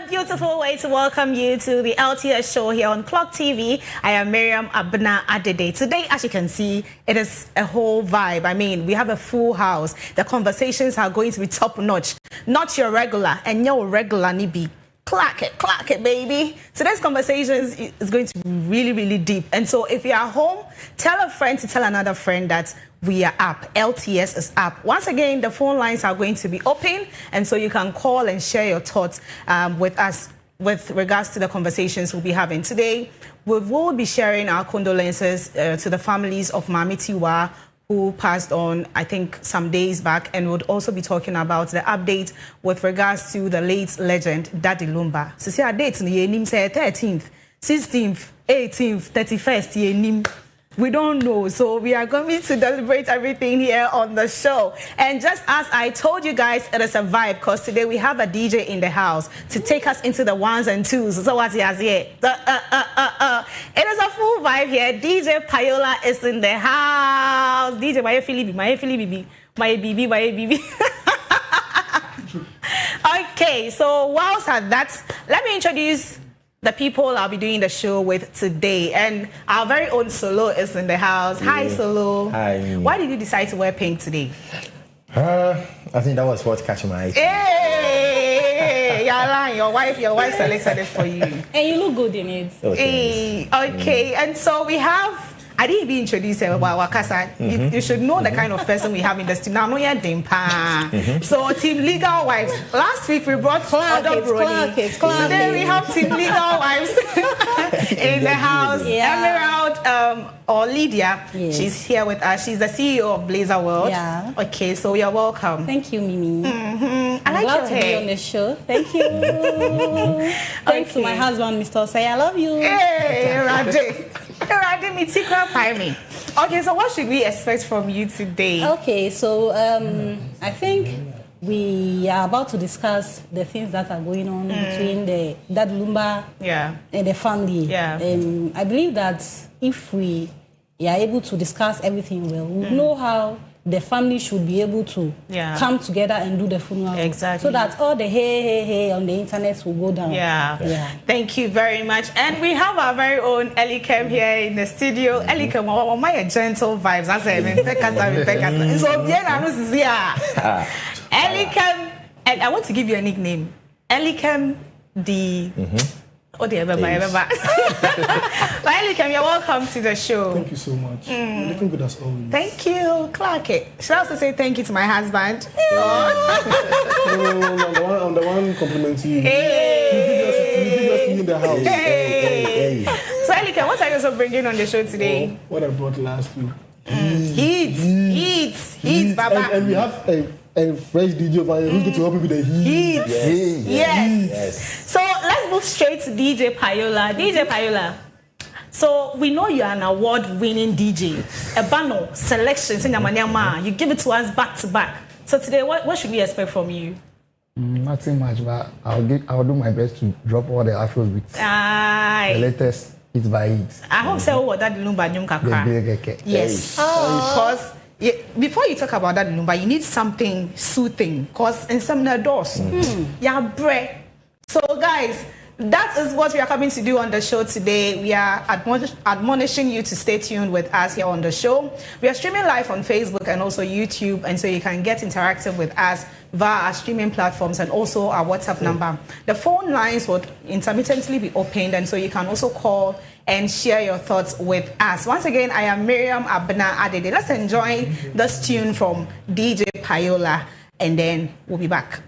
Beautiful way to welcome you to the LTS show here on Clock TV. I am Miriam Abena Adede. Today, as you can see, it is a whole vibe. I mean, we have a full house. The conversations are going to be top notch. Not your regular, and your regular nibi. Clack it, baby. Today's conversation is going to be really, really deep. And so if you're at home, tell a friend to tell another friend that we are up. LTS is up. Once again, the phone lines are going to be open, and so you can call and share your thoughts with us with regards to the conversations we'll be having. Today, we will be sharing our condolences to the families of Mami Tiwa, who passed on, I think, some days back, and we'll also be talking about the update with regards to the late legend, Daddy Lumba. So, see, our dates in the name say 13th, 16th, 18th, 31st, we don't know. So we are going to deliberate everything here on the show. And just as I told you guys, it is a vibe, because today we have a DJ in the house to take us into the ones and twos. So what's here? It is a full vibe here. DJ Payola is in the house. DJ my Philly, my BB. Okay, so whilst at that, let me introduce the people I'll be doing the show with today. And our very own Solo is in the house. Yeah. Hi, Solo. Hi. Why did you decide to wear pink today? I think that was what catch my eye. Hey, you're lying. Your wife selected it for you. And you look good in it. Okay. Okay. And so we have, I didn't even introduce her about Wakasa. You should know the kind of person we have in the team. Now, no, you're Dimpa. So, Team Legal Wives. Last week we brought other Brody. Today we have Team Legal Wives in the house. Yeah. Emerald or Lydia. Yes. She's here with us. She's the CEO of Blazer World. Yeah. Okay, so you're welcome. Thank you, Mimi. I like glad your to hair. be on the show. Thank you. Thanks to my husband, Mr. Osei. I love you. Hey, Radhe. Okay, so what should we expect from you today? Okay, so I think we are about to discuss the things that are going on between the Daddy Lumba and the family. Yeah. I believe that if we are able to discuss everything well, we'll know how the family should be able to come together and do the funeral. Exactly. So that all the hey on the internet will go down. Yeah. Thank you very much. And we have our very own Elikem here in the studio. Elikem, my gentle vibes. I say, so Elikem, and I want to give you a nickname. Elikem the... Oh dear, bye. Elikem, you're welcome to the show. Thank you so much. Looking good as always. Thank you, Clark. Should I also say thank you to my husband? No, I'm the one complimenting you. Hey. You just in the house. Hey. So Elikem, what are you also bringing on the show today? What I brought last week. Heat, Baba. And we have a fresh DJ over here who's going to help me with the heat. Yes. So let's move straight to DJ Payola. DJ Payola. So we know you are an award-winning DJ. A banner selection, you give it to us back to back. So today, what should we expect from you? Nothing much, but I'll do my best to drop all the Afro beats. The latest hit by hit. I hope so. What that Lumba Nyum Kakra. Yes. Because before you talk about that Lumba, you need something soothing. Because in some doors, bread. So guys, that is what we are coming to do on the show today. We are admonishing you to stay tuned with us here on the show. We are streaming live on Facebook and also YouTube, and so you can get interactive with us via our streaming platforms and also our WhatsApp number. The phone lines would intermittently be opened, and so you can also call and share your thoughts with us. Once again, I am Miriam Abena Adede. Let's enjoy this tune from DJ Payola, and then we'll be back.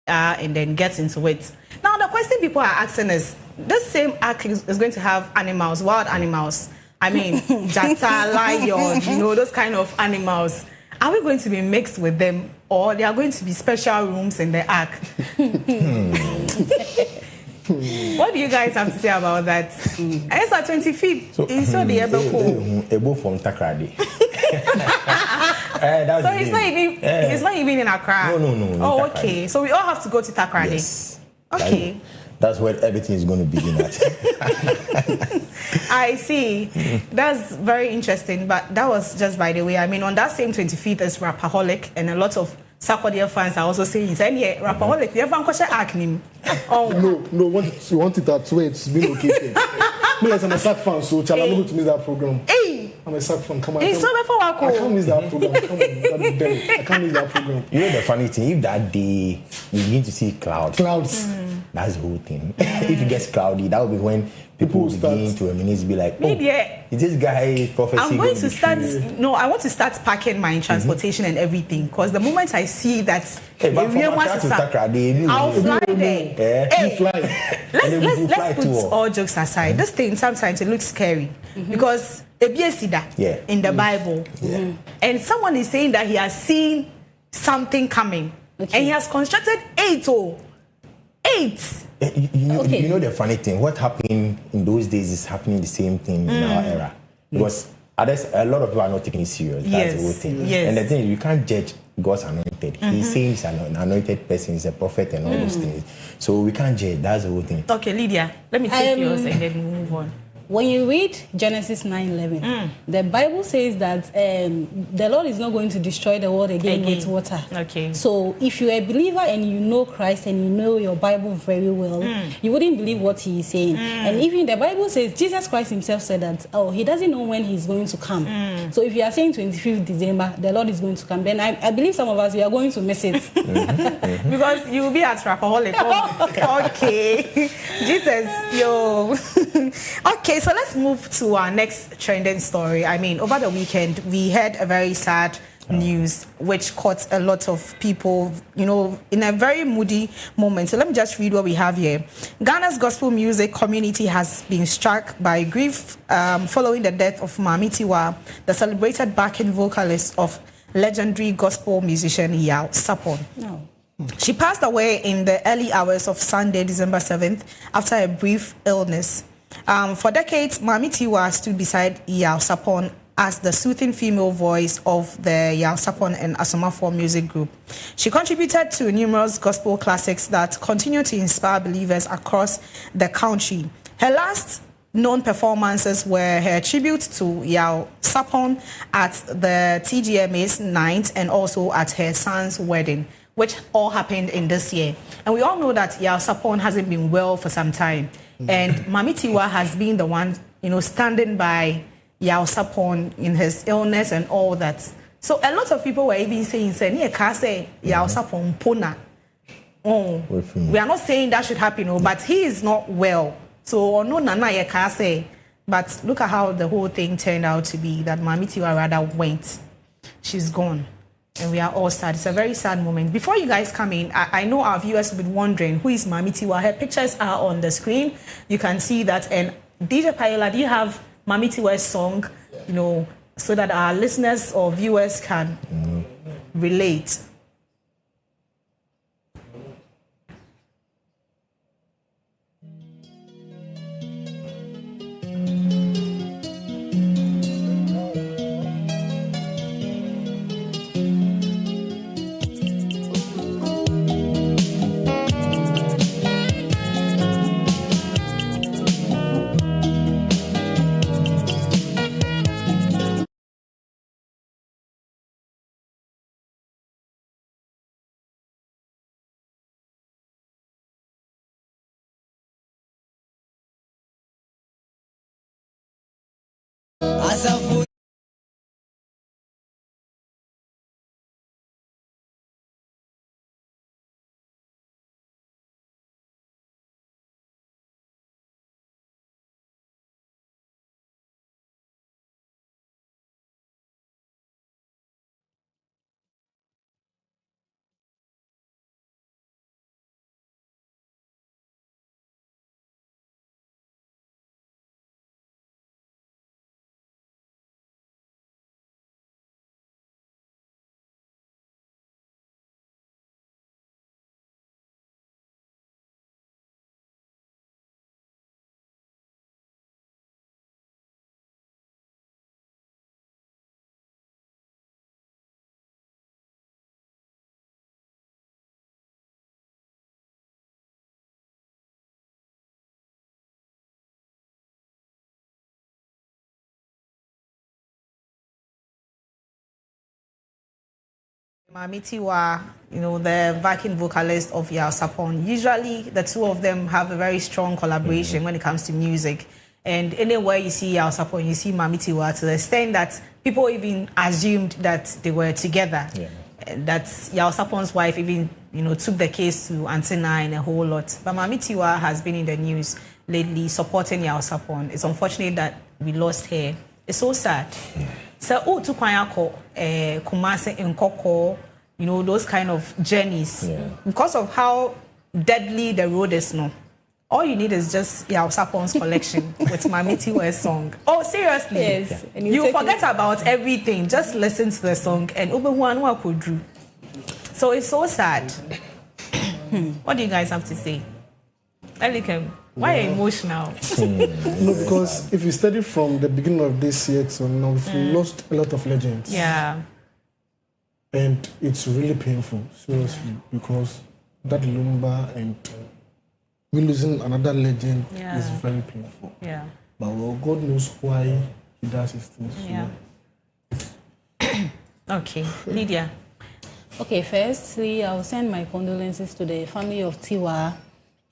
and then get into it. Now, the question people are asking is, this same ark is going to have animals, wild animals. I mean, jata, lion, those kind of animals. Are we going to be mixed with them, or there are going to be special rooms in the ark? What do you guys have to say about that? It's at 25th. So the Ebo from Takoradi. So he's not even in Accra. No. Oh, okay. So we all have to go to Takoradi. Yes. Okay. That's where everything is going to begin at. I see. That's very interesting. But that was just by the way. I mean, on that same 25th is Rapaholic, and a lot of Sarkodie fans are also saying, Rapaholic, you ever question acronym? Oh no, we want it at where it's been located. Me as I'm a SAC fan, so I'm not going to miss that program. Hey, I'm a SAC fan. Come on, I can't miss that program. Come on, I can't miss that program. You know the funny thing, if that day you begin to see clouds, that's the whole thing. If it gets cloudy, that will be when people begin to reminisce, be like, is this guy prophecy? I'm going to start. No, I want to start packing my transportation and everything, because the moment I see that, I'll fly there. Hey, let's put all jokes aside. This thing sometimes it looks scary because in the Bible, and someone is saying that he has seen something coming, and he has constructed 8. You know the funny thing, what happened in those days is happening the same thing in our era, because a lot of people are not taking it serious. That's the whole thing. And the thing is, you can't judge God's anointed. He's saying he's an anointed person, he's a prophet and all those things. So we can't judge. That's the whole thing. Okay, Lydia, let me take yours and then we'll move on. When you read Genesis 9:11, the Bible says that the Lord is not going to destroy the world again with water. Okay. So if you're a believer and you know Christ and you know your Bible very well, you wouldn't believe what he is saying. And even the Bible says, Jesus Christ himself said that, he doesn't know when he's going to come. So if you are saying 25th December, the Lord is going to come, then I believe some of us, we are going to miss it. Because you will be at Rapaholic. Okay. Jesus, yo. Okay. So let's move to our next trending story. I mean, over the weekend, we had a very sad news which caught a lot of people, in a very moody moment. So let me just read what we have here. Ghana's gospel music community has been struck by grief following the death of Mami Tiwa, the celebrated backing vocalist of legendary gospel musician Yaw Sarpong. No. She passed away in the early hours of Sunday, December 7th, after a brief illness. For decades, Mami Tiwa stood beside Yaw Sarpong as the soothing female voice of the Yaw Sarpong and Asamoah music group. She contributed to numerous gospel classics that continue to inspire believers across the country. Her last known performances were her tribute to Yaw Sarpong at the TGMA's 9th and also at her son's wedding, which all happened in this year. And we all know that Yaw Sarpong hasn't been well for some time. And Mami Tiwa has been the one, standing by Yaw Sarpong in his illness and all that. So a lot of people were even saying, Yaw Sarpong pona. We are not saying that should happen, but he is not well. So no nana ye. But look at how the whole thing turned out to be, that Mami Tiwa rather went. She's gone. And we are all sad. It's a very sad moment. Before you guys come in, I know our viewers will be wondering, who is Mami Tiwa? Her pictures are on the screen. You can see that. And DJ Payola, do you have Mami Tiwa's song, so that our listeners or viewers can relate? Mami Tiwa, the backing vocalist of Yaw Sarpong. Usually, the two of them have a very strong collaboration when it comes to music. And anywhere you see Yaw Sarpong, you see Mami Tiwa, to the extent that people even assumed that they were together. Yeah. That Yaw Sarpong's wife even, took the case to Antenna and a whole lot. But Mami Tiwa has been in the news lately supporting Yaw Sarpong. It's unfortunate that we lost her. It's so sad. So, to Kwanyako, Kumasi, Nkoko, those kind of journeys. Yeah. Because of how deadly the road is now. All you need is just Yaw Sarpong's collection with Mami Tiwa's song. Oh, seriously? Yes. And you forget about everything. Just listen to the song and Ubehuanwa could do. So it's so sad. What do you guys have to say? Elikem, why are you emotional? No, because if you study from the beginning of this year to now, we've lost a lot of legends. Yeah. And it's really painful, seriously, because that Lumba and we losing another legend is very painful. Yeah. But well, God knows why he does his things. Yeah. Okay, Lydia. Okay, firstly, I'll send my condolences to the family of Tiwa.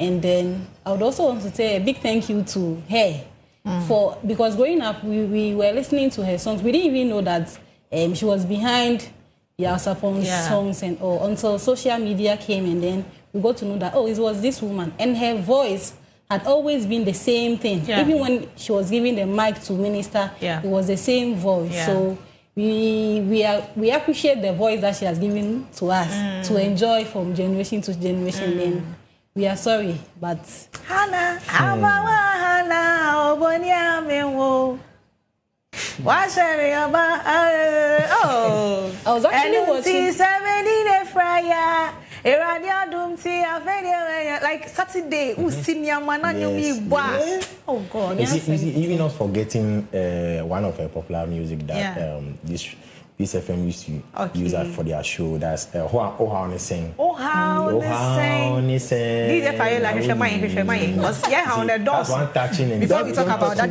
And then I would also want to say a big thank you to her because growing up, we were listening to her songs. We didn't even know that she was behind Yaw Sarpong's songs and all until social media came, and then we got to know that, it was this woman. And her voice had always been the same thing. Yeah. Even when she was giving the mic to minister, it was the same voice. Yeah. So we appreciate the voice that she has given to us to enjoy from generation to generation. Then we are sorry, but Hannah, Hannah, Obonia Mewo. What's about? I was actually watching 17 Friday. Like Saturday, oh God! Even not forgetting one of her popular music that this FM used to use that for their show. That's Oha on the Sing. Oha on the Sing. DJ Fayola, how on the door. That's one touching. Before we talk about that,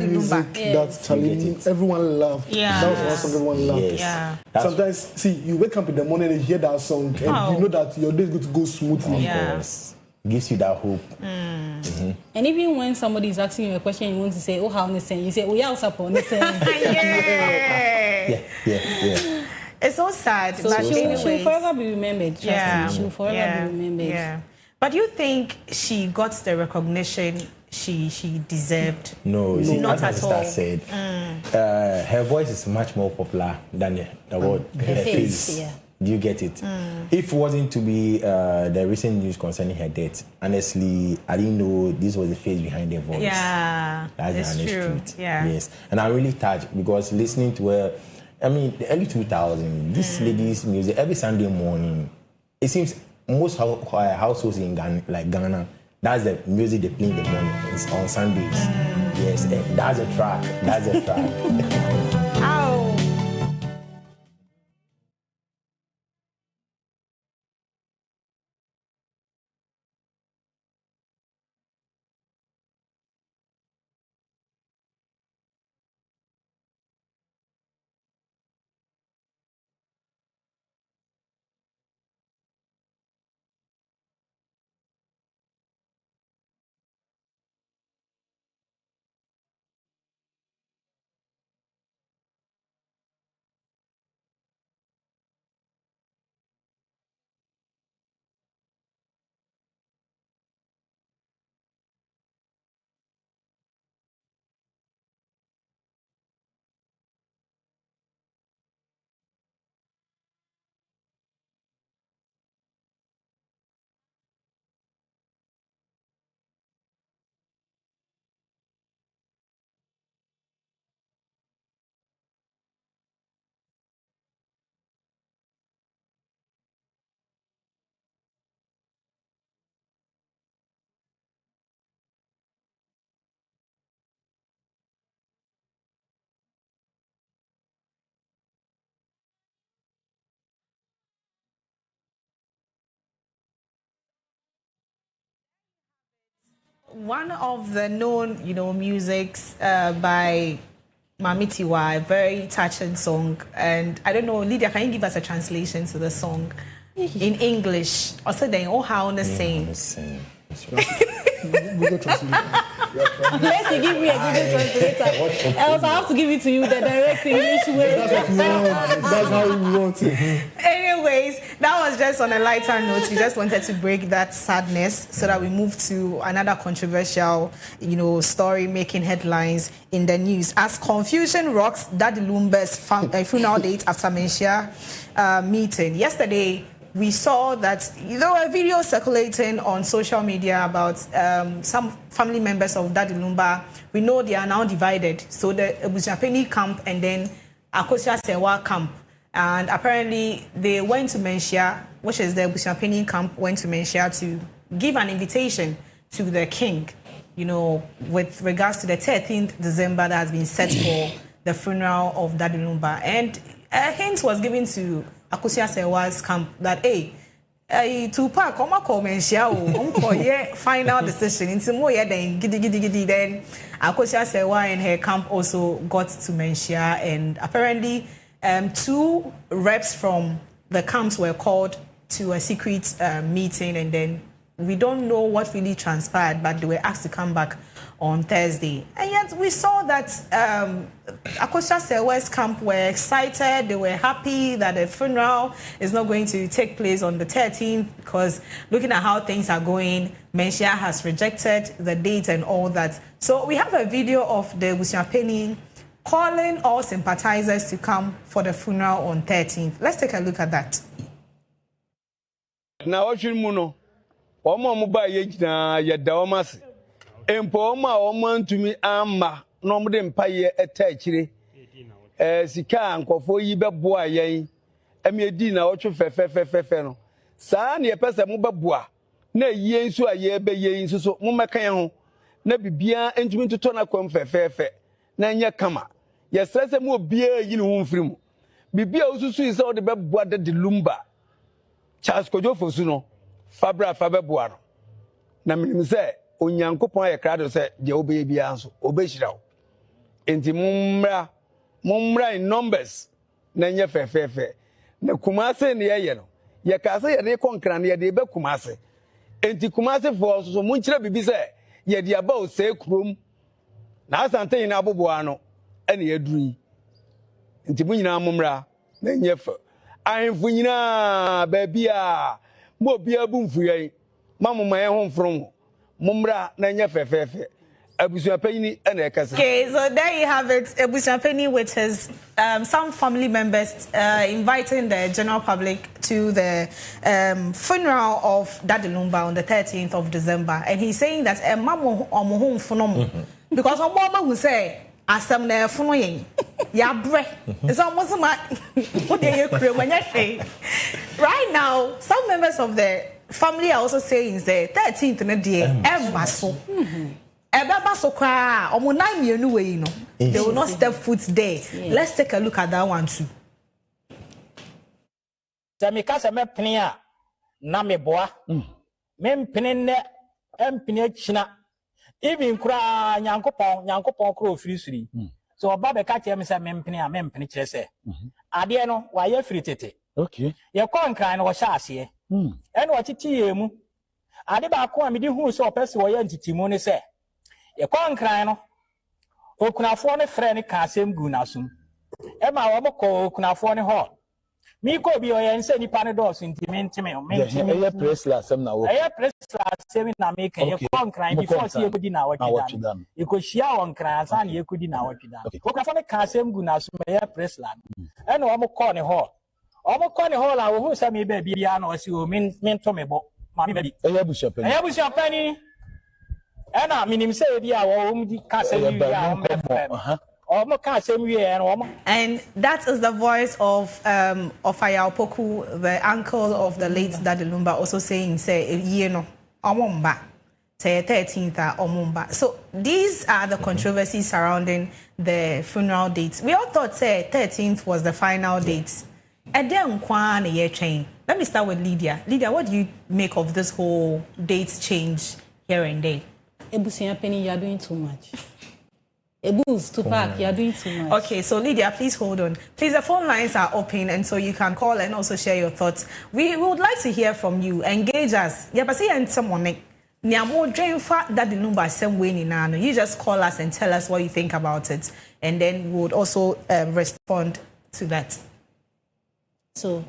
that's Charlie. Everyone loved. Yeah. That was one song everyone loved. Yes. Yeah. Sometimes, see, you wake up in the morning and hear that song, and you know that your day is going to go smoothly. Yes. Gives you that hope. And even when somebody is asking you a question, you want to say, how on the same, you say, Yaw Sarpong. Yeah. It's so sad. So but she will forever be remembered. Trust me. She will forever be remembered. Yeah. But you think she got the recognition she deserved? No, not at all. Said, her voice is much more popular than the word her face. Yeah. Do you get it? If it wasn't to be the recent news concerning her death, honestly, I didn't know this was the face behind her voice. Yeah, that's the honest truth. Yeah. Yes, and I'm really touched because listening to her, the early 2000s, this lady's music every Sunday morning. It seems most households in Ghana, that's the music they play in the morning. It's on Sundays. Yes, that's a track. Ow. One of the known, musics by Mamitiwa, a very touching song. And I don't know, Lydia, can you give us a translation to the song in English? Also, then, oh, how on the same. Unless you give me a Google translator, else I have to give it to you the direct English way. That's how we want it. Anyways, that was just on a lighter note. We just wanted to break that sadness so that we move to another controversial, story making headlines in the news. As confusion rocks Daddy Lumba's funeral date after Menchia meeting. Yesterday, we saw that there were videos circulating on social media about some family members of Daddy Lumba. We know they are now divided. So the Ebusiapeni camp and then Akosua Sewa camp. And apparently they went to Menchia, which is the Ebusiapeni camp, went to Menchia to give an invitation to the king, with regards to the 13th December that has been set for the funeral of Daddy Lumba. And a hint was given to Akosua Sewa's camp that, Tupac, come Menchia, final decision. Into more then giddy. Then Akosua Sewa and her camp also got to Menchia, and apparently 2 reps from the camps were called to a secret meeting, and then we don't know what really transpired, but they were asked to come back on Thursday. And yet we saw that Akosua Sewa's camp were excited. They were happy that the funeral is not going to take place on the 13th because looking at how things are going, Menchia has rejected the date and all that. So we have a video of the Ebusiapeni calling all sympathizers to come for the funeral on 13th. Let's take a look at that. Now, what you know? Omo muba yejina yeda omase. Empo oma oman tumi amma no mde mpaye etachire. Sika ankofo yi beboa yen. Emiedi na otwo fefefefefe no. Saa na yepese mo beboa. Na yen so aye be yen so mo meka yen ho. Na bibia entumi toto na kwam fefefe. Na nya kama. Yestrese mo bia yi no humfiri mu. Bibia osusu ise o de beboa de Lumba. Charles Kojo Fosu no. Fabra beboa no. Na minim se onyankopon aye krado se de obeye bia so obehira wo. Enti mummra in numbers na nya fefefe. Na Kumase ne ye no. Ye ka se ye de konkran ye de be Kumase. Enti Kumase for so munchira bibi se ye de aba o se krom. Na asante ina aboboa no ene ye duru. Enti munyina mummra na nya fa. Ahemfu nyina ba bia mo bia bu mfuye mamuma ye ho mfrom mummra na nya fefefe. Okay, so there you have it. Ebusiapeni with his some family members inviting the general public to the funeral of Daddy Lumba on the 13th of December, and he's saying that mamu omuhun funom because omo who say asem na funo yen ya bre. It's almost what they right now. Some members of the family are also saying the 13th na day ever so. They will not step foot there. Yes. Let's take a look at that one too. Samikasa me pnia na me boa. Me mpene empene china. Even kura nyankopon kura ofiri. So oba be ka me say me mpene kire se. Ade no wa ye firi tete. Okay. Ye kon kran no wo sha ase. Ene wo titi emu. Ade ba ko amedi hu so opese wo ye ntitimu ne se. Ye kon no okunafo ne frɛ ne ka asɛm gu nasum e ma wo mko okunafo ne hall mi ko bi o ye nse nipa ne do so ntimi ntimi ye press la asɛm na wo press la asɛm na me ka ye kon before see ekodi na watwidan e ko hia won kran asa na ekodi na watwidan okunafo ne ka asɛm gu nasum ye press la e na wo mko ne hall a wo hu sɛ me ba bia na o si o min to me bo ma me ba di e busuapani Ena minim say dia wo di kasem and that is the voice of Ofaya Opoku, the uncle of the late Daddy Lumba, also saying say omomba say 13th omomba. So these are the controversies surrounding the funeral dates. We all thought say 13th was the final date. And then let me start with Lydia. Lydia, what do you make of this whole dates change here and there? Ebusiapeni, you are doing too much. a boost to park. You are doing too much. Okay, so Lydia, please hold on. Please, the phone lines are open, and so you can call and also share your thoughts. We would like to hear from you. Engage us. Yeah, but see, and someone that the number same way now. You just call us and tell us what you think about it, and then we would also respond to that. So,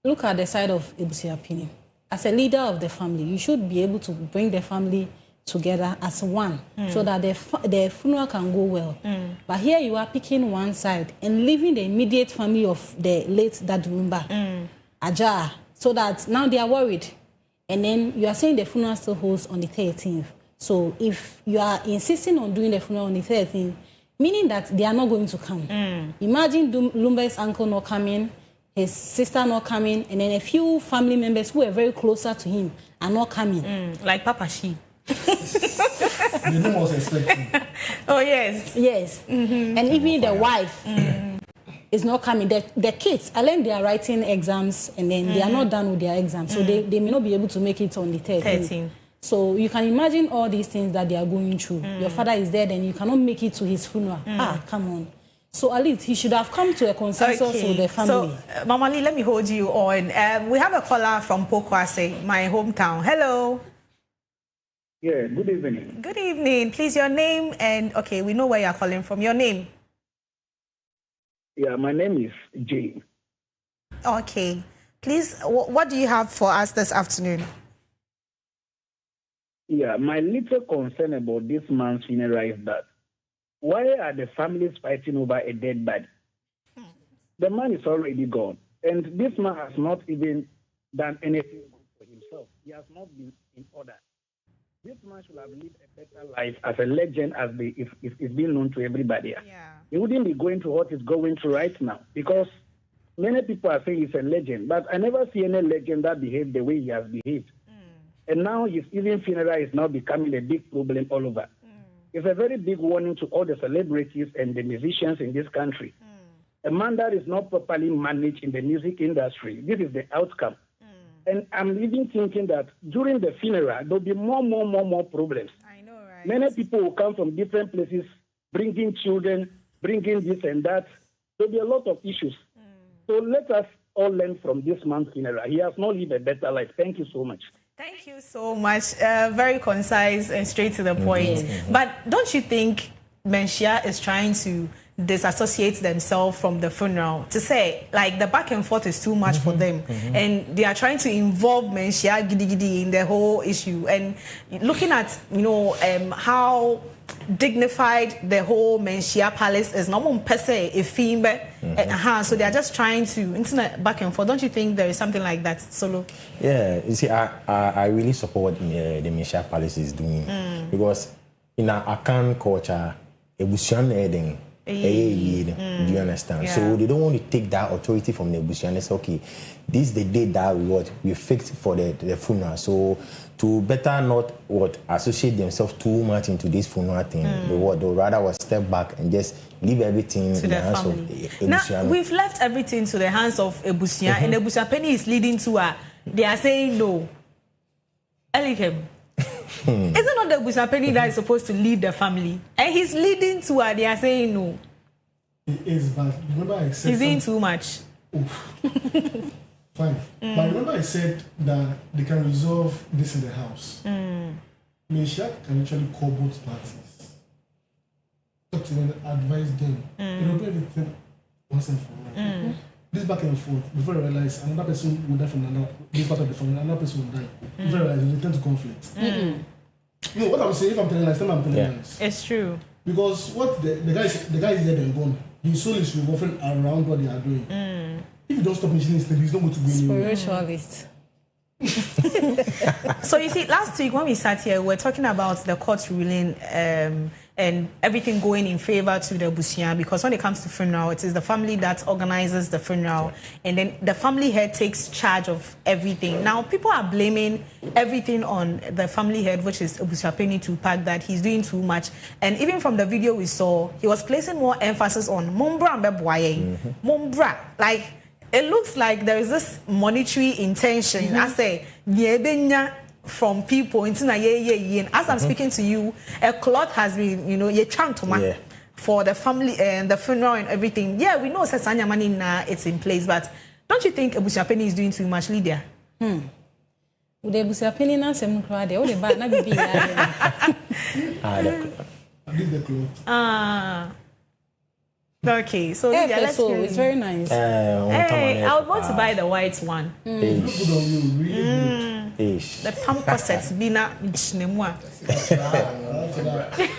look at the side of Ebusiapini. As a leader of the family, you should be able to bring the family together as one so that the funeral can go well. But here you are picking one side and leaving the immediate family of the late Dadulumba ajar, so that now they are worried. And then you are saying the funeral still holds on the 13th. So if you are insisting on doing the funeral on the 13th, meaning that they are not going to come. Imagine Lumba's uncle not coming, his sister not coming, and then a few family members who are very closer to him are not coming. Like Papa Shi. The name was expecting. Oh, yes. Yes. And even the wife is not coming. The kids, I learned they are writing exams and then they are not done with their exams. So they may not be able to make it on the 13th. So you can imagine all these things that they are going through. Your father is dead and you cannot make it to his funeral. Come on. So at least he should have come to a consensus with the family. So, Mama Lee, let me hold you on. We have a caller from Pokwase, my hometown. Hello. Yeah, good evening. Good evening. Please, your name and, okay, we know where you're calling from. Your name? Yeah, my name is Jay. Okay. Please, what do you have for us this afternoon? Yeah, my little concern about this man's funeral is that why are the families fighting over a dead body? The man is already gone, and this man has not even done anything good for himself. He has not been in order. This man should have lived a better life as a legend, as it's been known to everybody. Yeah. He wouldn't be going through what he's going through right now, because many people are saying he's a legend, but I never see any legend that behaved the way he has behaved. And now his even funeral is now becoming a big problem all over. It's a very big warning to all the celebrities and the musicians in this country. A man that is not properly managed in the music industry, this is the outcome. And I'm even thinking that during the funeral, there'll be more problems. I know, right? Many people will come from different places, bringing children, bringing this and that. There'll be a lot of issues. So let us all learn from this man's funeral. He has not lived a better life. Thank you so much. Thank you so much. Very concise and straight to the point. But don't you think Menchia is trying to disassociate themselves from the funeral, to say like the back and forth is too much for them, and they are trying to involve Menchia Gidi in the whole issue, and looking at how dignified the whole Menchia Palace is, no per se a theme, so they are just trying to internet back and forth. Don't you think there is something like that, Solo? Yeah, you see, I really support what the Menchia Palace is doing, because in our Akan culture, Ebusian Eden. Do you understand? Yeah. So they don't want to take that authority from the Ebusian and say, okay, this is the day that we fixed for the funeral. So to better not associate themselves too much into this funeral thing, they would rather step back and just leave everything in the hands of Ebusian. Now we've left everything to the hands of Ebusian, and Ebusiapeni is leading to they are saying no. Elikem. Isn't not the Ebusiapeni that is supposed to lead the family? And he's leading to they are saying no. It is, but remember I said... He's doing too much. Fine. But remember I said that they can resolve this in the house. Menchia can actually call both parties. Talk to them, advise them. You know, do everything once and for all. This back and forth, before you realize another person will die from this part of the family, another person will die. Before you realize you return to conflict. No, what I'm saying, if I'm telling lies, then I'm telling lies. It's true. Because what the guy is dead and gone. His soul is revolving around what they are doing. If you don't stop mentioning his name, he's not going to go anywhere. Spiritualist. So you see, last week when we sat here, we were talking about the court ruling and everything going in favor to the Ebusian, because when it comes to funeral, it is the family that organizes the funeral, and then the family head takes charge of everything. Now people are blaming everything on the family head, which is Ebusiapeni Tupac, that he's doing too much. And even from the video we saw, he was placing more emphasis on Mombra and Beboye. Mombra, like it looks like there is this monetary intention. I say, from people. As I'm speaking to you, a cloth has been, you chant for the family and the funeral and everything. Yeah, we know Sasanya money it's in place, but don't you think Abusiapeni is doing too much, Lydia? The Abusiapeni na sem crowd, all the bad na bibi. Okay, so Lydia, let's so it's very nice. Hey, I would want to buy the white one. The pump corsets be na chinemwa.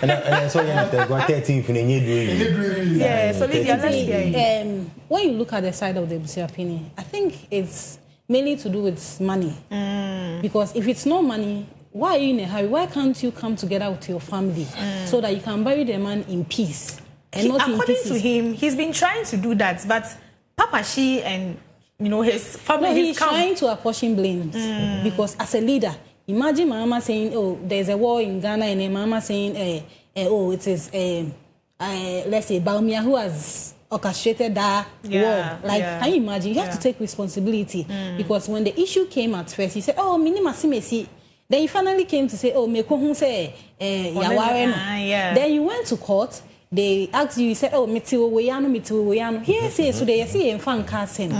And so you got 13 for the yeah, so Lydia, let's hear when you look at the side of the Abusiapeni, I think it's mainly to do with money. Because if it's no money, why are you in a hurry? Why can't you come together with your family so that you can bury the man in peace? And according to him, he's been trying to do that, but Papa Shi and his family. No, he's trying to apportion blames because as a leader, imagine Mama saying, "Oh, there's a war in Ghana," and Mama saying, "Oh, it is let's say Baumia who has orchestrated that war." Like, can you imagine? You have to take responsibility because when the issue came at first, he said, "Oh, minima simesi." Then he finally came to say, "Oh, me kohun say Then you went to court. They asked you, said, "Oh, mitiwo weyano." Here say so they say in fan casting.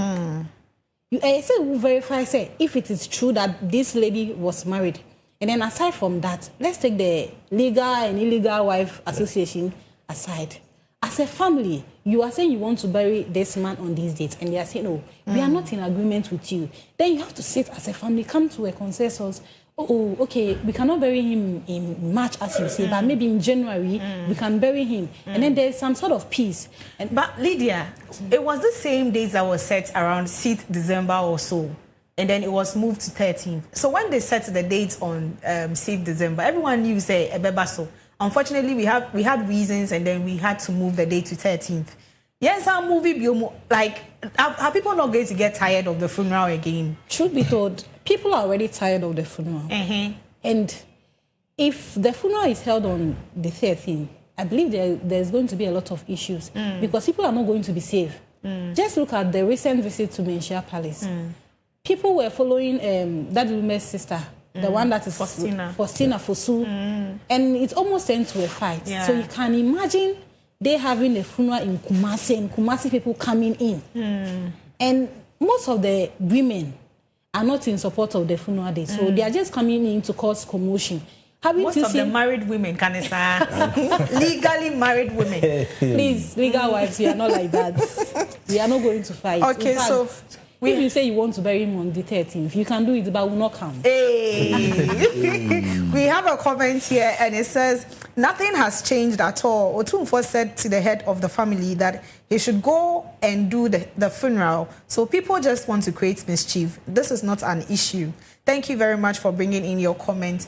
You say who verify say if it is true that this lady was married. And then aside from that, let's take the legal and illegal wife association aside. As a family, you are saying you want to bury this man on these dates, and they are saying, "Oh, we are not in agreement with you." Then you have to sit as a family, come to a consensus. Oh, okay, we cannot bury him in March, as you say, but maybe in January we can bury him. And then there's some sort of peace. But Lydia, it was the same days that was set around 6th December or so, and then it was moved to 13th. So when they set the dates on 6th December, everyone knew, say, Ebebaso. Unfortunately, we had reasons, and then we had to move the date to 13th. Yes, our movie, like, are people not going to get tired of the funeral again? Truth be told, people are already tired of the funeral. And if the funeral is held on the 13th, I believe there's going to be a lot of issues because people are not going to be safe. Just look at the recent visit to Menchia Palace. People were following that woman's sister, the one that is Faustina Fosu, and it almost turned to a fight. So you can imagine they having a funeral in Kumasi and Kumasi people coming in. And most of the women are not in support of the funeral day. So they are just coming in to cause commotion. Most of the married women, legally married women. Please, legal wives, we are not like that. We are not going to fight. Okay, so if you say you want to bury him on the 13th, you can do it, but will not come. We have a comment here, and it says, nothing has changed at all. Otumfo said to the head of the family that he should go and do the funeral. So people just want to create mischief. This is not an issue. Thank you very much for bringing in your comment.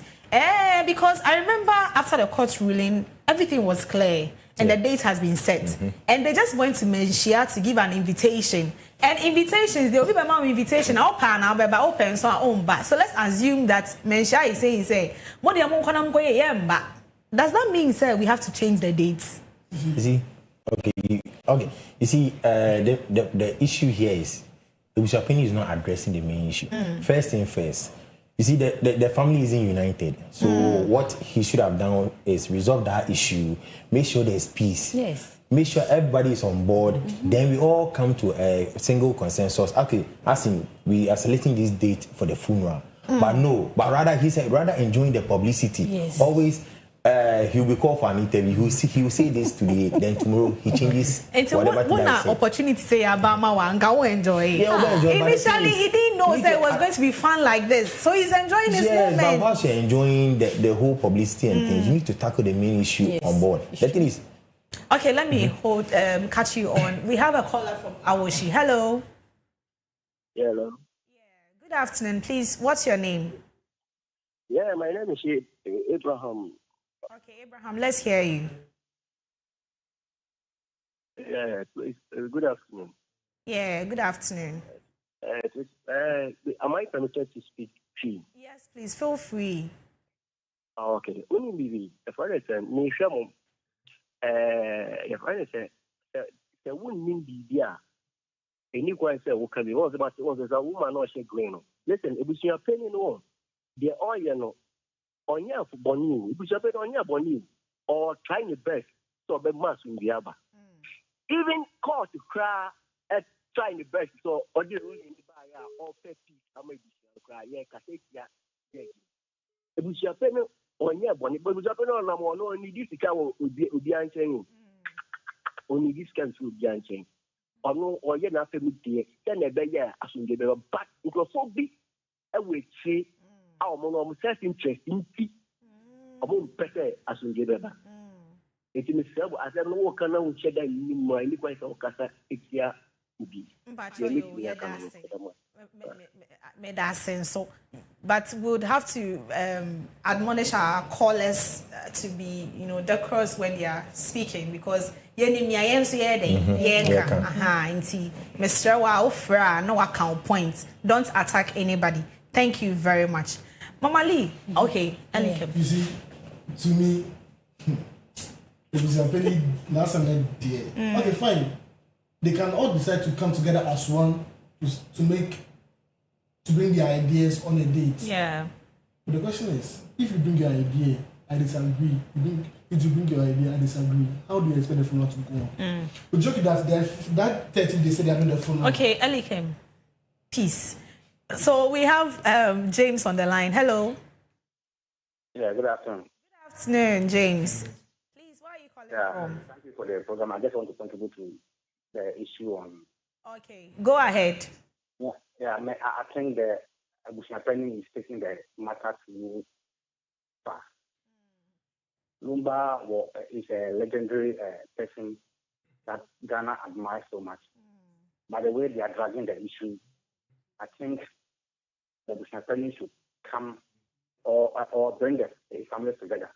Because I remember after the court ruling, everything was clear. And the date has been set. And they just went to Menchia to give an invitation. And invitations, they will give an invitation. Open, so let's assume that Menchia is saying, does that mean, sir, we have to change the dates? You see? Okay. You see, the issue here is the Abusiapeni is not addressing the main issue. First thing first. You see, the family isn't united. So what he should have done is resolve that issue, make sure there's peace. Yes. Make sure everybody is on board. Then we all come to a single consensus. Okay, as in, we are selecting this date for the funeral. But rather, he said, rather enjoying the publicity. Yes. Always, he'll be called for an interview. He will say this today, then tomorrow he changes whatever thing I say. Opportunity say Obama go enjoy. Initially, he didn't know that it was going to be fun like this, so he's enjoying his moment. But once you're enjoying the whole publicity and things, you need to tackle the main issue on board. The thing is, okay, let me catch you on. We have a caller from Awoshi. Hello. Hello. Yeah. Good afternoon. Please, what's your name? Yeah, my name is Abraham. Okay, Abraham, let's hear you. Yeah, please, good afternoon. Yeah, good afternoon. Am I permitted to speak free? Yes, please, feel free. Oh, okay. When you if I say, me shamo, if I say, there wouldn't mean be any question say, okay, was a woman or she green. Listen, it was your opinion. the oil on your bonnie, which are on your bonnie, or trying your best to be mass in the other. Even call to cry at trying the best, so or the ruling by or pet peace, I may cry, yeah, Cassia, yeah. It was your pen on your bonnie, but it was up on only this account would be answering. Only this can be answering. Or no, or you're not family, then a bear as you get a back, because so big, I would say, our mom self interest in tea. I won't better as you get a back. It is self as I know, can I shed in my liquid or cassa, it's here to be. But we would have to admonish our callers to be, decorous when they are speaking, because don't attack anybody. Thank you very much. Mama Lee, okay. You see, to me, it was a very last and dear. Okay, fine. They can all decide to come together as one to bring their ideas on a date. Yeah. But the question is, if you bring your idea, I disagree. If you bring your idea, I disagree. How do you expect the phone to go on? We joke that 30 they said they are doing the phone. Okay, Elikem. Peace. So we have James on the line. Hello. Yeah, good afternoon. Good afternoon, James. Please, where are you calling from? Thank you for the program. I just want to contribute to the issue on. Okay, go ahead. Yeah, I think the Abushapeni is taking the matter too far. Lumba is a legendary person that Ghana admires so much. By the way they are dragging the issue, I think the Abushapeni should come or bring the families together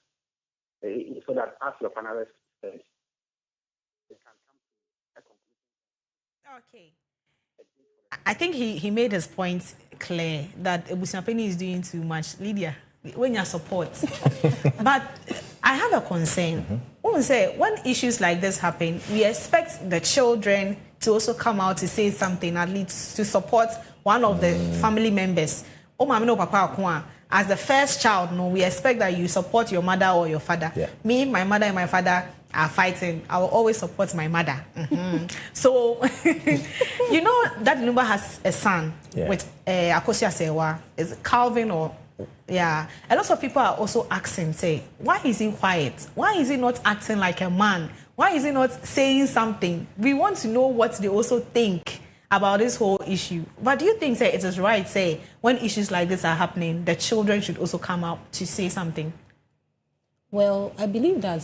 so that, as your panelists said, they can come to a conclusion. Okay. I think he made his point clear that Ebusiapeni is doing too much. Lydia, when you support. But I have a concern. When issues like this happen, we expect the children to also come out to say something, at least to support one of the family members. As the first child, we expect that you support your mother or your father. Yeah. Me, my mother and my father are fighting. I will always support my mother. So, that Lumba has a son with Akosia Sewa. Is it Calvin or... Yeah. A lot of people are also asking, why is he quiet? Why is he not acting like a man? Why is he not saying something? We want to know what they also think about this whole issue. But do you think, it is right, when issues like this are happening, the children should also come out to say something? Well, I believe that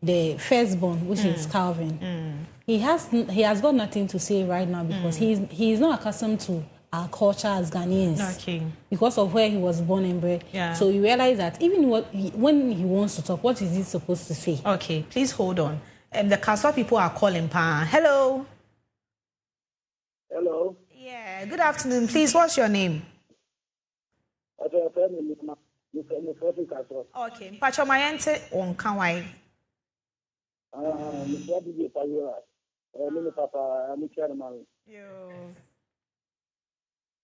the firstborn, which is Calvin, he has got nothing to say right now because he is not accustomed to our culture as Ghanaians because of where he was born and bred. Yeah. So you realize that even when he wants to talk, what is he supposed to say? Okay, please hold on. The Kaswa people are calling. Hello. Hello. Yeah. Good afternoon. Please, what's your name? Okay. Pacho Mayente on Kawai.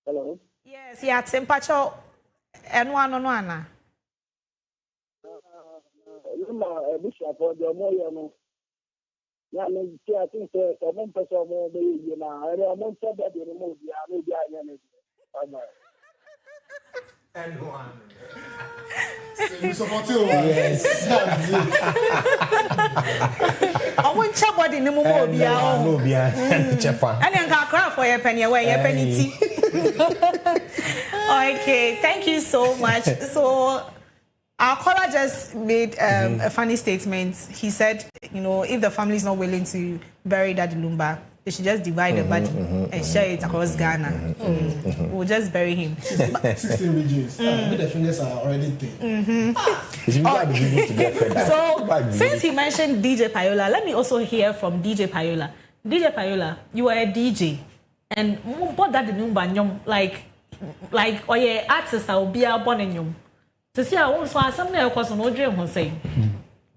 Hello. Yes, yeah, Pacho and one on one. Yeah, I think the person will be, I don't say that you remove and one. You support you? Yes. I want somebody in the movie. And then I'll cry for your penny away, your penny. Okay, thank you so much. So, our caller just made a funny statement. He said, if the family is not willing to bury Daddy Lumba, they should just divide the body and share it across Ghana. We'll just bury him. 16 regions. The fingers are already thin. So, since he mentioned DJ Payola, let me also hear from DJ Payola. DJ Payola, you are a DJ. And what Daddy Lumba, like, or your artists will be a born. To see how something else no dream was saying.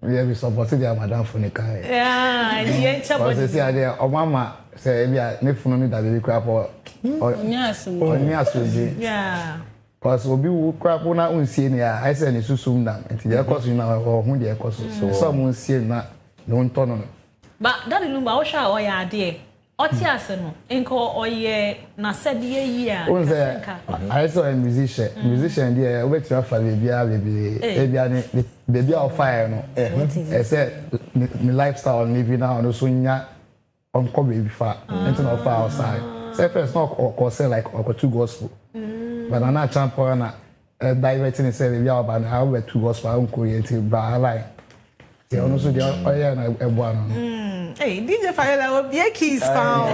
Yeah, we supported their madam for Nika. Yeah, and the say there, or mama say, yeah, Nifunoni that we crap or yes, yeah. Because obi wo kwa na unsie ni a I say ni susum dam enti je koso na ho de koso so some unsie na no ntono no but Daddy Lumba wo hwa o ya ade oti ase no enko oye na sede yi a I saw a musician there we try for baby ni baby of fire no I said my lifestyle living now no so nya on come baby far into no far outside say first no or say like or two gospel but na champion na diverting say baby about how we two gospel on create bra like they also dey oya na ebo no hey, DJ Fayela will be a keys found.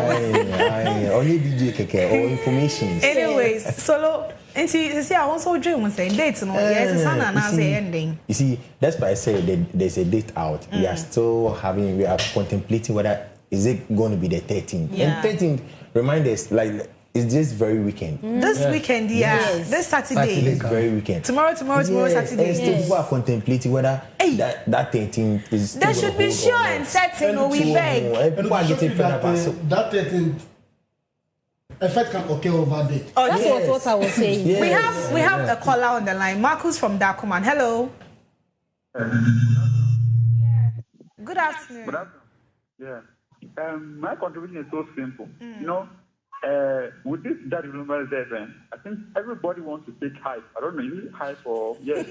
Only DJ keke or information. Anyways, solo. And see, I also dream when saying dates. No, yes, it's not an ending. You see, that's why I say there's a date out. We are still we are contemplating whether is it going to be the 13th. Yeah. And 13th, remind us, like, it's this very weekend. This weekend, yes. This Saturday. This very weekend. Tomorrow, Saturday. And still people are contemplating whether that 13th is still there should be sure and certain, or we beg. People are getting fed up. That 13th effect can occur over there. Oh, that's what I was saying. Yes. We have a caller on the line. Marcus from Dakuman. Hello. Good afternoon. Good afternoon. Yeah. My contribution is so simple. You know, with this Daddy Lumba event, I think everybody wants to take hype. I don't know, you need hype for yes.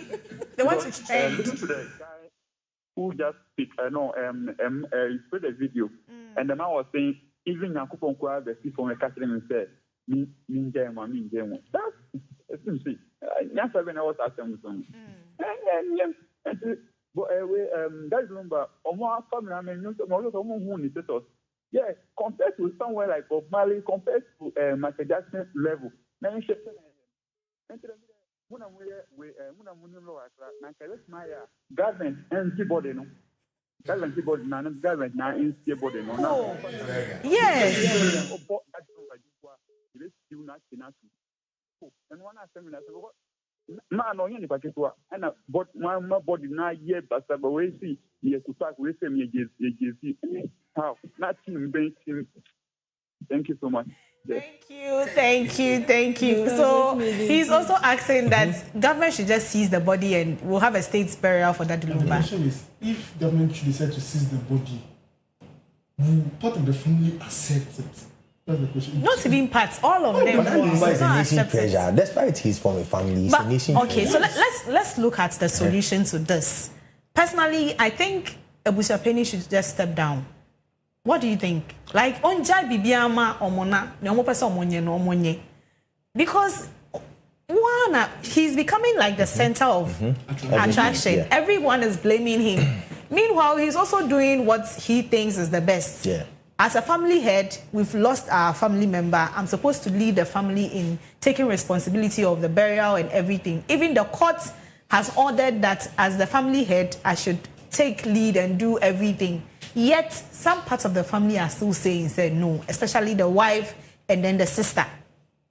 They want to change. Listen to the guy who just speak. He played a video, and the man was saying, even Yankupon Kwa, the people from the Catholic and said, "Me, that's see. Yes, I was asking something. Daddy Lumba, Omo family, I mean, Omo who is it? Yeah, compared to somewhere like Bob Marley, compared to Michael Jackson's level. Now, government and keyboard, no. Government keyboard, government now in keyboard, no. Yes. And one seminar, man, no, any particular, and but my body now, yeah, but we see, yes, to talk with him, how nothing based him. Thank you so much. Thank you. So he's also asking that government should just seize the body and we'll have a state burial for that Lumba. The question is, if government should decide to seize the body, will part of the family accept it? That's the question. Not even parts, all of them. Lumba is a nation treasure. Despite he's from a family, he's a nation treasure. So let's look at the solution to this. Personally, I think Ebusia Penny should just step down. What do you think? Like onja bibiama omona ne omo pese omonye no omonye. Because he's becoming like the center of attraction. Yeah. Everyone is blaming him. Meanwhile, he's also doing what he thinks is the best. Yeah. As a family head, we've lost our family member. I'm supposed to lead the family in taking responsibility of the burial and everything. Even the court has ordered that as the family head, I should take lead and do everything. Yet, some parts of the family are still saying no, especially the wife and then the sister.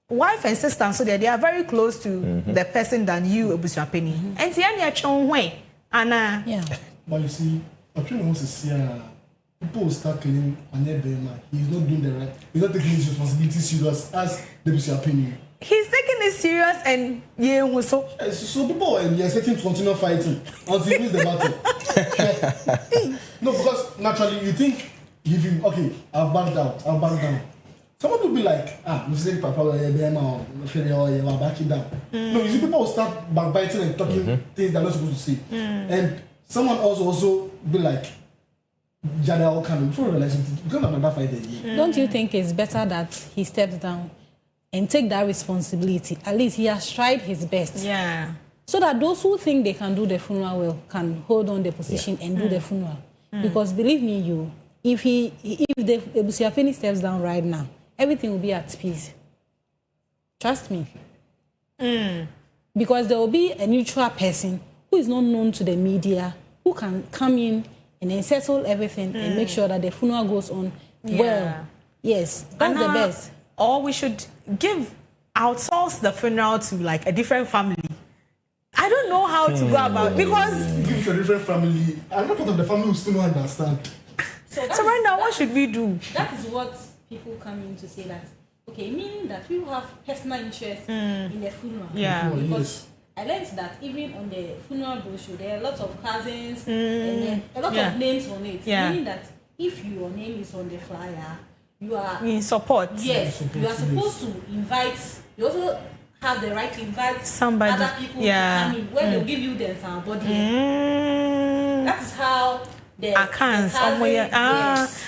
Wife and sister, so they are very close to the person than you, Ebusia Penny. And Anna. Yeah. But you see, I'm trying to see people will start claiming he's not doing the right. He's not taking his responsibility serious as Ebusia Penny. He's taking it serious and so people are expecting to continue fighting until he wins the battle. No, because naturally you think okay, I'll back down. Someone will be like, Mr. Papa, I'll back it down. No, you see people will start backbiting and talking things they're not supposed to say. And someone also be like, Jada will come before realizing you can't have another fight again. Don't you think it's better that he steps down and take that responsibility? At least he has tried his best. Yeah. So that those who think they can do the funeral well can hold on the position and do the funeral. Because believe me, if the Ebusia Penny steps down right now, everything will be at peace. Trust me. Because there will be a neutral person who is not known to the media, who can come in and then settle everything and make sure that the funeral goes on well. Yes, that's the best. Or we should outsource the funeral to like a different family. I don't know how to go about it because give to a different family. I'm not part of the family who still don't understand. So right now, what should we do? That is what people come in to say that Okay, meaning that you have personal interest in the funeral. Yeah. Because I learned that even on the funeral brochure, there are a lot of cousins and then a lot of names on it. Yeah. Meaning that if your name is on the flyer, you are in support. Yes, you are supposed to invite. You also have the right to invite somebody, other people to come in where they'll give you the somebody. That is how the accounts. Yes.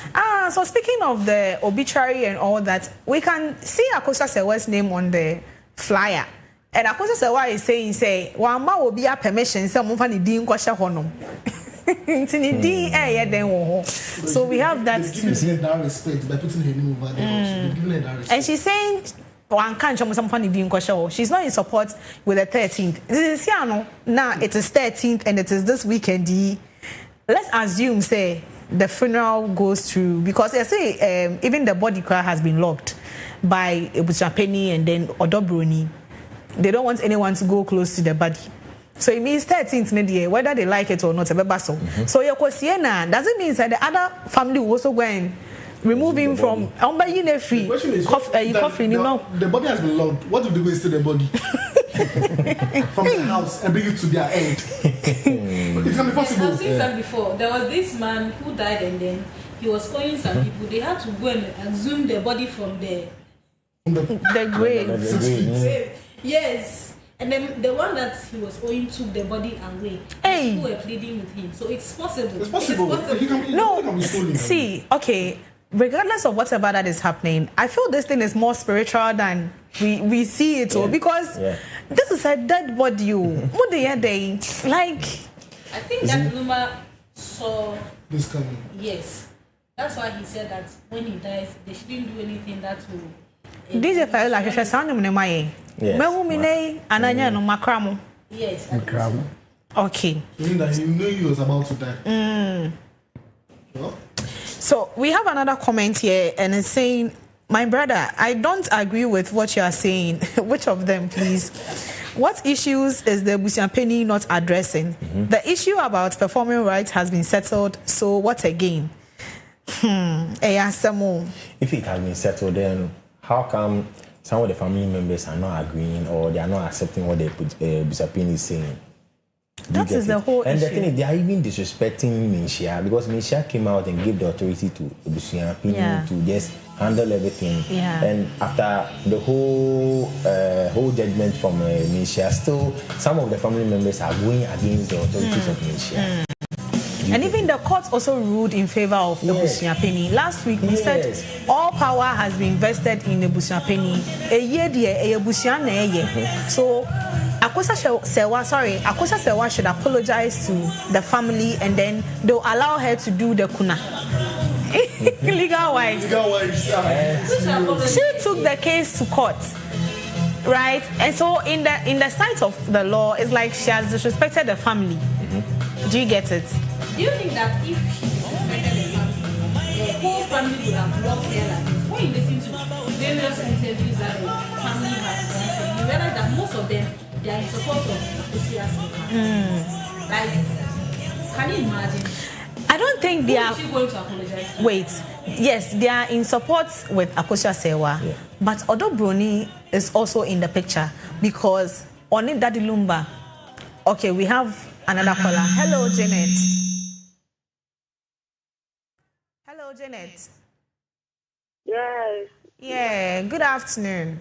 So speaking of the obituary and all that, we can see Akosia Sewa's name on the flyer. And Akosia Sewa is saying, Wamba will be a permission, some of the Dean Kwasha Honum. So we have that. That respect by putting her name over there. And she's saying, she's not in support with the 13th. This is now it is 13th and it is this weekend. Let's assume, say, the funeral goes through because they say even the body car has been locked by Ebusiapeni and then Odobroni. They don't want anyone to go close to the body. So it means 13th, whether they like it or not. So Yoko does it mean that the other family will also go and remove him from the body has been locked. What if they waste the body from the house and bring it to their end? It can be possible. I've seen that before. There was this man who died and then he was calling some people. They had to go and exhume the body from the grave. Yes. And then the one that he was owing took the body away. Hey. People were pleading with him. So it's possible. It's possible. See, okay, regardless of whatever that is happening, I feel this thing is more spiritual than we see it all because this is a dead body. What they like? I think that Luma saw this coming. Yes. That's why he said that when he dies, they shouldn't do anything that will. DJ Paola, she sound yes. Yes. Okay. Meaning that he knew he was about to die. Well? So we have another comment here, and it's saying, "My brother, I don't agree with what you are saying." Which of them, please? What issues is the Ebusiapeni not addressing? The issue about performing rights has been settled. So what again? If it has been settled, then how come some of the family members are not agreeing or they are not accepting what the Ebusiapeni is saying? That is the whole and issue. The thing is, they are even disrespecting Minshia because Minshia came out and gave the authority to Ebusiapeni to just handle everything. Yeah. And after the whole judgment from Minshia, still some of the family members are going against the authorities of Minshia. And even the court also ruled in favor of Ebusiapeni. Last week we said all power has been vested in Ebusiapeni. So Akosia Sewa should apologize to the family and then they'll allow her to do the kuna. Legal wives. She took the case to court, right? And so in the sight of the law, it's like she has disrespected the family. Do you get it? Do you think that if she disrespected the family, the whole family would have blocked her like this? When you listen to various interviews that the family has done, you realize that most of them, they are in support of Akosia Sewa. Like, can you imagine? I don't think they are. Who is she going to apologize to? Wait, yes, they are in support with Akosia Sewa, but Odobroni is also in the picture because Oni Daddy Lumba. Okay, we have another caller. Hello, Janet. Hello, Janet. Yes. Yeah, good afternoon.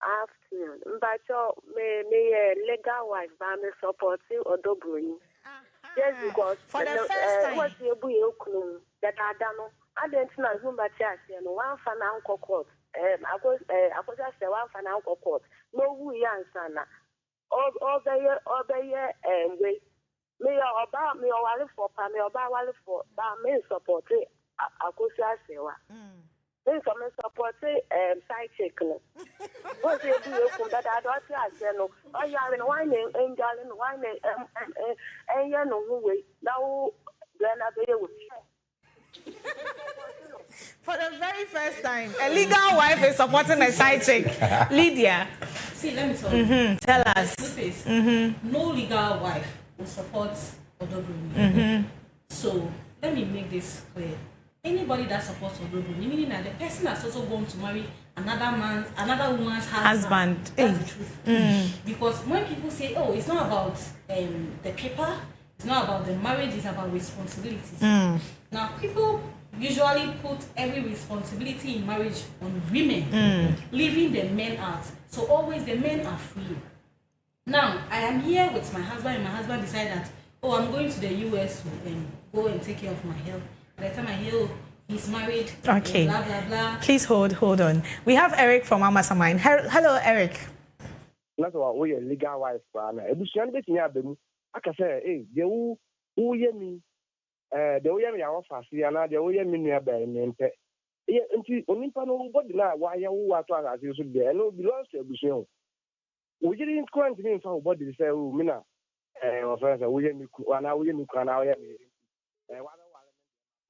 Afternoon. But me legal wife, but me supporting Odobroni. Just because for the first time. What's your boy that I don't know. I don't know who but yes, one fan uncle court. I was say one fan uncle court. No who yansana. All the year way. Me about me or wale for me about wale for but me support Akosia Sewa. Me support side check no. What you do that I don't say no. Oh you are in wine and darling wine and you know who way. Now then I be with for the very first time, a legal wife is supporting a side chick. Lydia. See, let me tell you. Tell us. No legal wife will support Odobroni. So let me make this clear. anybody that supports Ododo, meaning that the person that's also going to marry another woman's husband. That's the truth. Because when people say, oh, it's not about the paper, it's not about the marriage, it's about responsibilities. Now, people usually put every responsibility in marriage on women, leaving the men out. So always the men are free. Now, I am here with my husband, and my husband decided that, oh, I'm going to the US to go and take care of my health. By the time I hear, he's married, okay. Blah, blah, blah. Please hold on. We have Eric from Amasamine. Hello, Eric. That's why we are legal wife. Ebusuan be tinya abemu. Aka say, de wo ye mi de wo ye mi ya ofase ana de wo ye mi nua ba mi mpe. Nti onimpa no body na wa ye wo ato asase so de no belongs to ebusuan. We didn't quite mean for body say o mi na o fa say wo ye mi ku ana wo ye mi ku ana wo ye mi.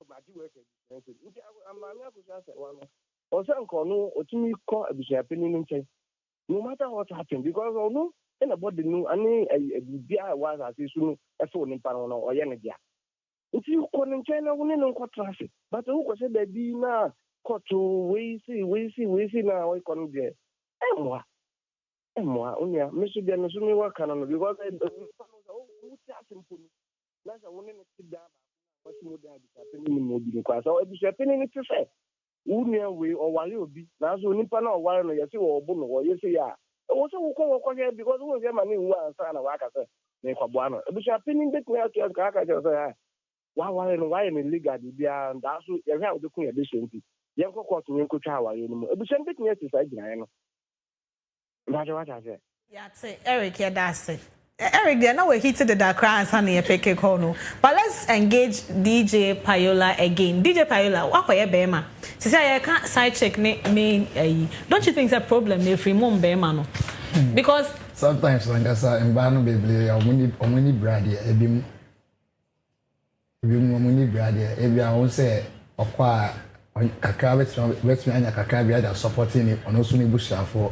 But you work at no matter what happened, because I know anybody knew any a was as soon as phone in Parano or Yanadia. If you couldn't China, we don't got traffic. But who could say that be now caught to we see now we can't get. And more, only Mr. Dennis, we work on because I don't that's a woman sit down. What's more than happening in because so it's happening to say Unia way or Wally be now so Nippon or Warren or Yasi or Bono or Yasi. Also, we call here because we have money who are son of Wakasa, Necabuano. It's happening that we have to ask Kaka. Why in legal and that's what you have the Queen edition. Yanko caught me in Kuchawa, you know. It's sent it to say, what I said. Yeah, Eric, yeah, that's it. Eric, they're now heated the dark crowns, honey, a peke kono. But let's engage DJ Payola again. DJ Payola, what are you, Bema? She said, I can't side check me. Don't you think it's a problem if we move Bema? No? Because sometimes, like I said, in Bano Baby, I'm only brady, a bim, brady, I won't say, or quite Kakra, what's me and Kakra, that supporting it on also Busha for.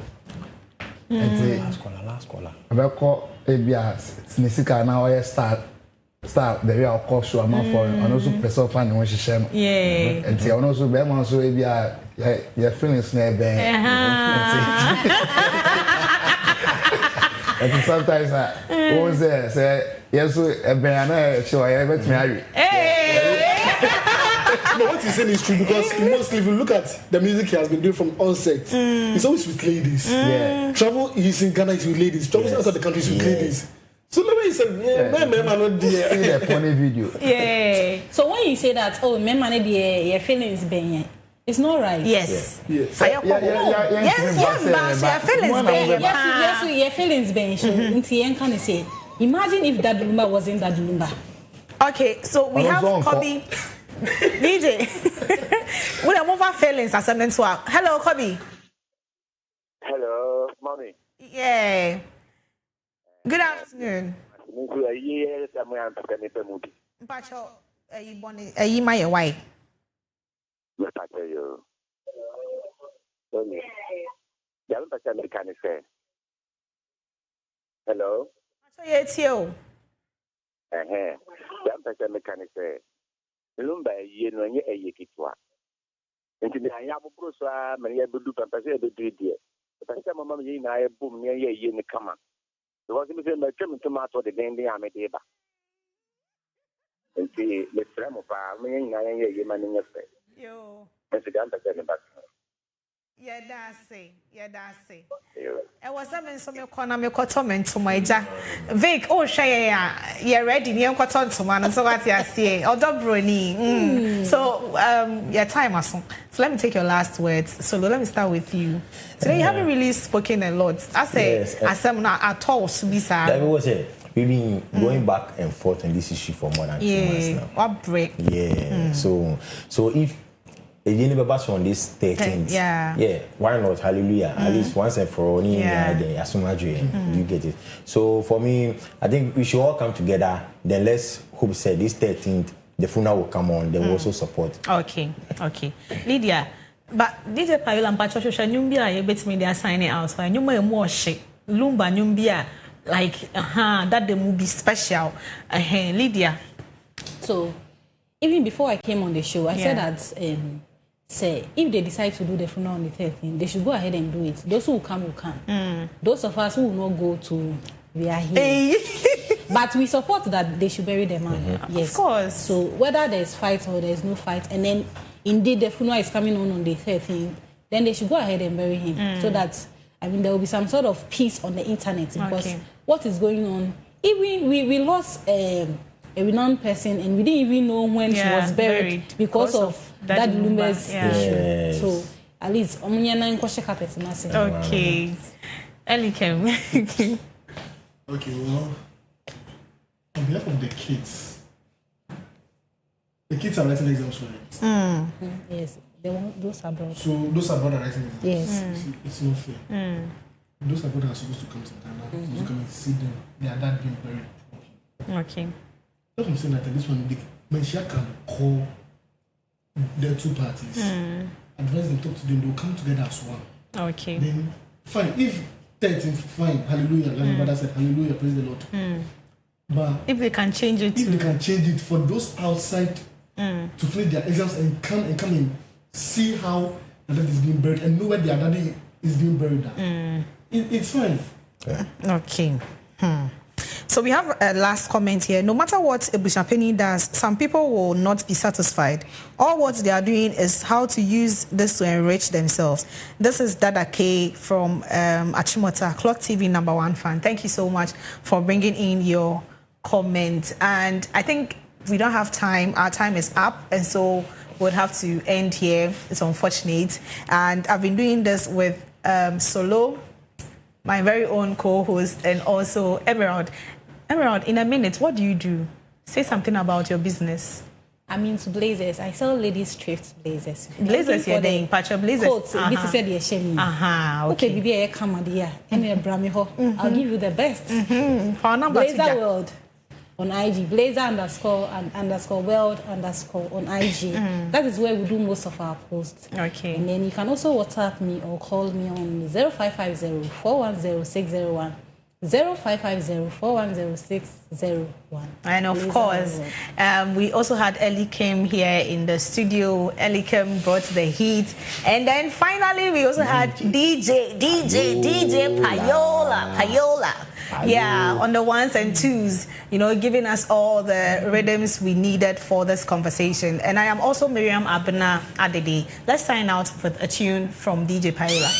Last caller. About Ebia Snisika now or start the real call show amount for and also person fan when she share. Yeah. And see also be man so Ebia your feelings near bang. And sometimes I was there say yes so a banana show I ever marry. No, what he's saying is true because mostly if you look at the music he has been doing from onset, it's always with ladies. Yeah. Travel, he's in Ghana, he's with ladies. Travels outside the country, with ladies. So maybe he said, men are not there. See the funny video. Yeah. So when you say that, oh, men are there, your feelings being, it's not right. Yes. Yes. Yes, your feelings being. Imagine if that Lumba wasn't that Lumba. Okay, so we have Kobe. DJ, we have more feelings as a mentor. Hello, Kobe. Hello, mommy. Yeah. Good afternoon. Pacho, are you my wife? Hello. It's you. Lumba ye no nye eyekitwa nti na ya bobro so a mane ya bedu papa se bedu die papa mama me na ya bom ne ye ni kama because me se me twem tomato de den ya me de ba nti le fremo pa me na ye ma ne nyefe yo nti dan ta ne ba yeah that's it I was having some corner me cotton to my ja Vic oh share ya ready near cotton to man so what you say or dobroni so your time aso so let me take your last words so let me start with you today you haven't really spoken a lot I say asem na at all so be sir that was it we've been going back and forth on this issue for more than 2 months now what break so if again, on this 13th. Yeah. Why not? Hallelujah. At least once and for all, you get it. So for me, I think we should all come together. Then let's hope say this 13th, the funeral will come on. They will also support. Okay. Lydia, but DJ Payola and Pacho Nyumbia, you bet me they are signing out. So you may more shit. Lumba Nyumbia, like that the movie special. Lydia. So even before I came on the show, I said that say if they decide to do the funeral on the 13th, they should go ahead and do it. Those who will come will come. Those of us who will not go to, we are here. But we support that they should bury the man. Yes, of course. So whether there's fight or there's no fight, and then indeed the funeral is coming on the 13th, then they should go ahead and bury him, so that there will be some sort of peace on the internet, because what is going on? Even we lost a renowned person, and we didn't even know when she was buried because of that Lumba's issue. So at least okay, Elikem. Okay, well, on behalf of the kids are writing exams for it. Yes, those are brothers. So those are brothers writing exams. Yes. It's not fair. Those are brothers are supposed to come to Ghana, to come and see them. Their dad being buried. Okay. That's what I'm saying, that this one, Menchia can call the two parties, advise them, talk to them, they'll come together as one. Okay. Then, fine. If 13th, fine, hallelujah, like my brother said, hallelujah, praise the Lord. But if they can change it, for those outside to finish their exams and come and see how the dad is being buried and know where their daddy is being buried at. It's fine. Yeah. Okay. So we have a last comment here. No matter what Ebushapeni does, some people will not be satisfied. All what they are doing is how to use this to enrich themselves. This is Dada K from Achimota, Clock TV #1 fan. Thank you so much for bringing in your comment. And I think we don't have time. Our time is up, and so we'll have to end here. It's unfortunate. And I've been doing this with Solo, my very own co-host, and also Emerald. Emerald, in a minute, what do you do? Say something about your business. I'm into blazers. I sell ladies thrift blazers. Blazers, you're doing patch of blazers. Coats, okay. Okay, I'll give you the best. Blazer World on IG. Blazer_world_ on IG. That is where we do most of our posts. Okay. And then you can also WhatsApp me or call me on 0550 410 601. 0550 410 601. And of course, we also had Elikem here in the studio. Elikem brought the heat. And then finally, we also had DJ Payola. Yeah, on the ones and twos, giving us all the rhythms we needed for this conversation. And I am also Miriam Abena Adede. Let's sign out with a tune from DJ Payola.